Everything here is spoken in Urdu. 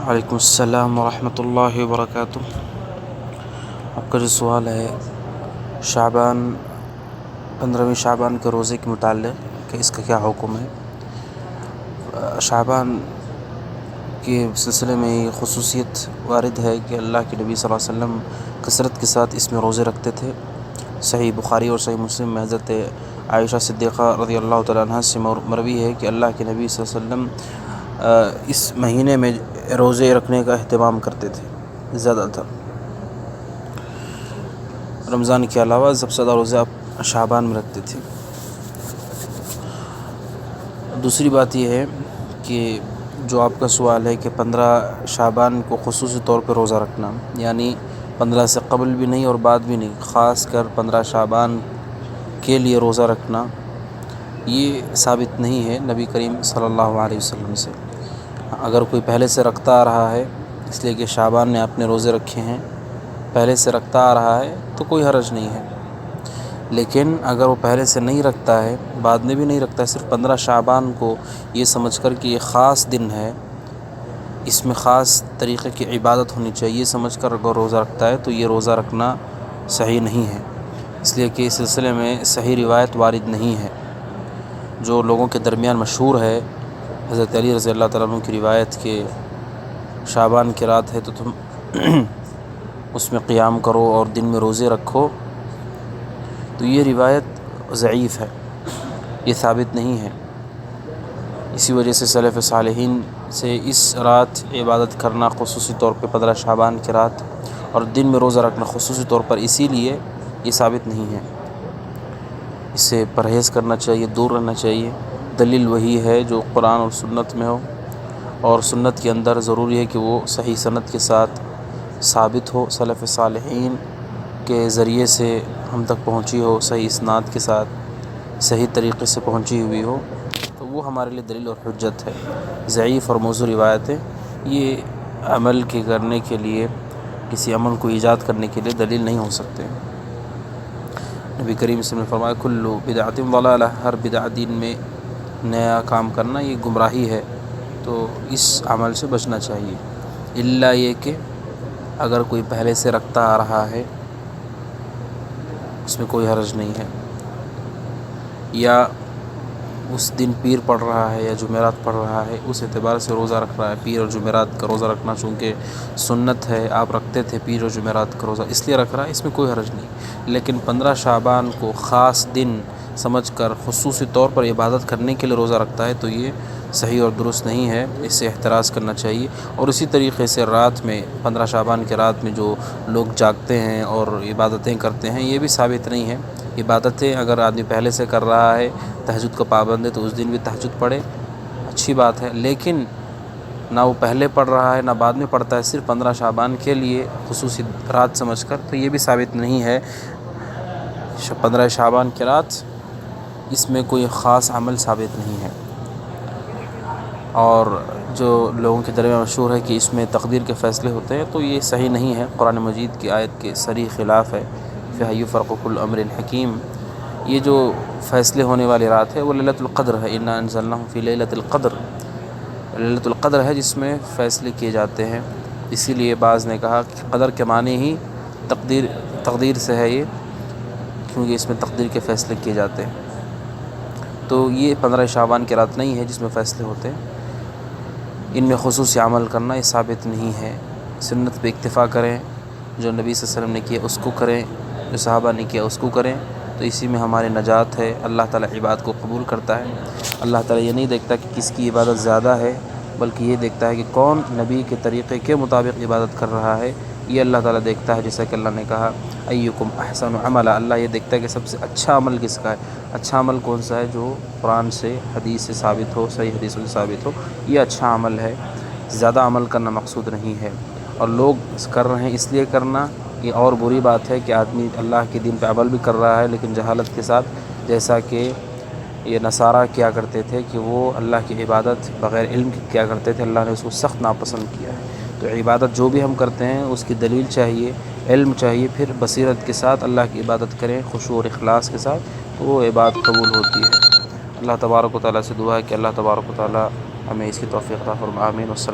وعلیکم السلام ورحمۃ اللہ وبرکاتہ۔ آپ کا جو سوال ہے شعبان 15ویں شعبان کے روزے کے متعلق کہ اس کا کیا حکم ہے۔ شعبان کے سلسلے میں یہ خصوصیت وارد ہے کہ اللہ کے نبی صلی اللہ علیہ وسلم کثرت کے ساتھ اس میں روزے رکھتے تھے۔ صحیح بخاری اور صحیح مسلم میں حضرت عائشہ صدیقہ رضی اللہ تعالیٰ عنہ سے مروی ہے کہ اللہ کے نبی صلی اللہ علیہ وسلم اس مہینے میں روزے رکھنے کا اہتمام کرتے تھے زیادہ تر۔ رمضان کے علاوہ سب سے زیادہ روزے آپ شعبان میں رکھتے تھے۔ دوسری بات یہ ہے کہ جو آپ کا سوال ہے کہ 15 شعبان کو خصوصی طور پہ روزہ رکھنا، یعنی 15 سے قبل بھی نہیں اور بعد بھی نہیں، خاص کر 15 شعبان کے لیے روزہ رکھنا، یہ ثابت نہیں ہے نبی کریم صلی اللہ علیہ وسلم سے۔ اگر کوئی پہلے سے رکھتا آ رہا ہے اس لیے کہ شعبان میں آپ نے روزے رکھے ہیں، پہلے سے رکھتا آ رہا ہے تو کوئی حرج نہیں ہے۔ لیکن اگر وہ پہلے سے نہیں رکھتا ہے، بعد میں بھی نہیں رکھتا ہے، صرف 15 شعبان کو یہ سمجھ کر کہ یہ خاص دن ہے، اس میں خاص طریقے کی عبادت ہونی چاہیے، یہ سمجھ کر اگر روزہ رکھتا ہے تو یہ روزہ رکھنا صحیح نہیں ہے، اس لیے کہ اس سلسلے میں صحیح روایت وارد نہیں ہے۔ جو لوگوں کے درمیان مشہور ہے حضرت علی رضی اللہ تعالیٰ عنہ کی روایت کہ شعبان کی رات ہے تو تم اس میں قیام کرو اور دن میں روزے رکھو، تو یہ روایت ضعیف ہے، یہ ثابت نہیں ہے۔ اسی وجہ سے سلف صالحین سے اس رات عبادت کرنا خصوصی طور پہ 15 شعبان کی رات اور دن میں روزہ رکھنا خصوصی طور پر اسی لیے یہ ثابت نہیں ہے۔ اس سے پرہیز کرنا چاہیے، دور رہنا چاہیے۔ دلیل وہی ہے جو قرآن اور سنت میں ہو، اور سنت کے اندر ضروری ہے کہ وہ صحیح سند کے ساتھ ثابت ہو، سلف صالحین کے ذریعے سے ہم تک پہنچی ہو، صحیح اسناد کے ساتھ صحیح طریقے سے پہنچی ہوئی ہو، تو وہ ہمارے لیے دلیل اور حجت ہے۔ ضعیف اور موضوع روایتیں یہ عمل کے کرنے کے لیے، کسی عمل کو ایجاد کرنے کے لیے دلیل نہیں ہو سکتے۔ نبی کریم صلی اللہ علیہ وسلم نے فرمایا کل بدعۃ ضلالہ، ہر بدعت دین میں نیا کام کرنا یہ گمراہی ہے، تو اس عمل سے بچنا چاہیے۔ الا یہ کہ اگر کوئی پہلے سے رکھتا آ رہا ہے اس میں کوئی حرج نہیں ہے، یا اس دن پیر پڑ رہا ہے یا جمعرات پڑ رہا ہے، اس اعتبار سے روزہ رکھ رہا ہے۔ پیر اور جمعرات کا روزہ رکھنا چونکہ سنت ہے، آپ رکھتے تھے پیر اور جمعرات کا روزہ، اس لیے رکھ رہا ہے، اس میں کوئی حرج نہیں۔ لیکن 15 شعبان کو خاص دن سمجھ کر خصوصی طور پر عبادت کرنے کے لیے روزہ رکھتا ہے تو یہ صحیح اور درست نہیں ہے، اس سے احتراز کرنا چاہیے۔ اور اسی طریقے سے رات میں 15 شعبان کے رات میں جو لوگ جاگتے ہیں اور عبادتیں کرتے ہیں، یہ بھی ثابت نہیں ہے۔ عبادتیں اگر آدمی پہلے سے کر رہا ہے، تہجد کا پابند ہے، تو اس دن بھی تہجد پڑھے، اچھی بات ہے، لیکن نہ وہ پہلے پڑھ رہا ہے نہ بعد میں پڑھتا ہے، صرف 15 شعبان کے لیے خصوصی رات سمجھ کر، تو یہ بھی ثابت نہیں ہے۔ 15 شعبان کی رات اس میں کوئی خاص عمل ثابت نہیں ہے۔ اور جو لوگوں کے درمیان مشہور ہے کہ اس میں تقدیر کے فیصلے ہوتے ہیں، تو یہ صحیح نہیں ہے، قرآن مجید کی آیت کے صریح خلاف ہے۔ فِيهَا يُفْرَقُ كُلُّ أَمْرٍ حَكِيمٍ، یہ جو فیصلے ہونے والی رات ہے وہ لیلۃ القدر ہے، إِنَّا أَنزَلْنَاهُ فِي لَيْلَةِ الْقَدْرِ، لیلۃ القدر ہے جس میں فیصلے کیے جاتے ہیں۔ اسی لیے بعض نے کہا کہ قدر کے معنی ہی تقدیر سے ہے یہ، کیونکہ اس میں تقدیر کے فیصلے کیے جاتے ہیں۔ تو یہ 15 شعبان کی رات نہیں ہے جس میں فیصلے ہوتے ہیں، ان میں خصوصی عمل کرنا یہ ثابت نہیں ہے۔ سنت پہ اکتفا کریں، جو نبی صلی اللہ علیہ وسلم نے کیا اس کو کریں، جو صحابہ نے کیا اس کو کریں، تو اسی میں ہماری نجات ہے۔ اللہ تعالیٰ عبادت کو قبول کرتا ہے۔ اللہ تعالیٰ یہ نہیں دیکھتا کہ کس کی عبادت زیادہ ہے، بلکہ یہ دیکھتا ہے کہ کون نبی کے طریقے کے مطابق عبادت کر رہا ہے، یہ اللہ تعالیٰ دیکھتا ہے۔ جیسا کہ اللہ نے کہا ایکم احسن عملا، اللہ یہ دیکھتا ہے کہ سب سے اچھا عمل کس کا ہے۔ اچھا عمل کون سا ہے؟ جو قرآن سے حدیث سے ثابت ہو، صحیح حدیث سے ثابت ہو، یہ اچھا عمل ہے۔ زیادہ عمل کرنا مقصود نہیں ہے، اور لوگ کر رہے ہیں اس لیے کرنا یہ اور بری بات ہے کہ آدمی اللہ کے دین پہ عمل بھی کر رہا ہے لیکن جہالت کے ساتھ، جیسا کہ یہ نصارہ کیا کرتے تھے کہ وہ اللہ کی عبادت بغیر علم کے کیا کرتے تھے، اللہ نے اس کو سخت ناپسند کیا ہے۔ تو عبادت جو بھی ہم کرتے ہیں اس کی دلیل چاہیے، علم چاہیے، پھر بصیرت کے ساتھ اللہ کی عبادت کریں، خشوع اور اخلاص کے ساتھ، تو وہ عبادت قبول ہوتی ہے۔ اللہ تبارک و تعالیٰ سے دعا ہے کہ اللہ تبارک و تعالیٰ ہمیں اس کی توفیق عطا فرمائے، آمین۔ والسلام۔